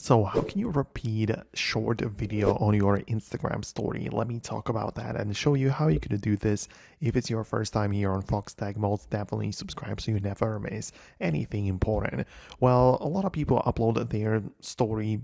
So how can you repeat short video on your Instagram story? Let me talk about that and show you how you can do this. If it's your first time here on Foxtecc, most definitely subscribe so you never miss anything important. Well, a lot of people upload their story,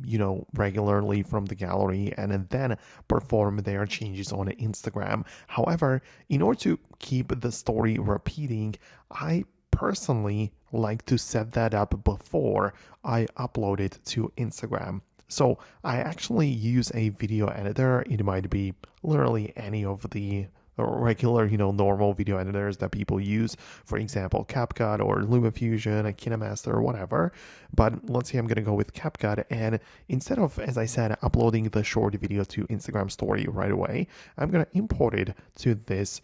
regularly from the gallery and then perform their changes on Instagram. However, in order to keep the story repeating, I personally like to set that up before I upload it to Instagram. So I actually use a video editor. It might be literally any of the regular, normal video editors that people use. For example, CapCut or LumaFusion, a KineMaster, or whatever. But let's say I'm going to go with CapCut. And instead of, as I said, uploading the short video to Instagram story right away, I'm going to import it to this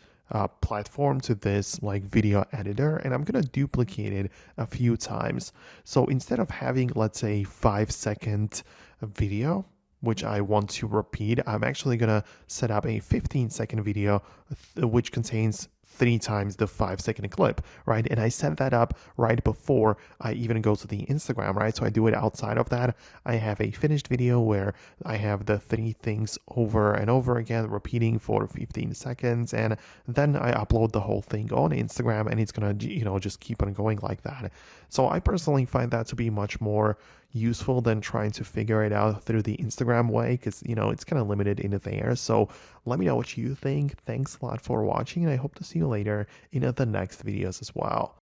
platform, to this like video editor, and I'm gonna duplicate it a few times. So instead of having, let's say, 5-second video which I want to repeat, I'm actually gonna set up a 15-second video which contains 3 times the 5-second clip, right? And I set that up right before I even go to the Instagram, right? So I do it outside of that. I have a finished video where I have the 3 things over and over again, repeating for 15 seconds. And then I upload the whole thing on Instagram, and it's gonna, just keep on going like that. So I personally find that to be much more useful than trying to figure it out through the Instagram way, because it's kind of limited in there. So let me know what you think. Thanks a lot for watching, and I hope to see you later in the next videos as well.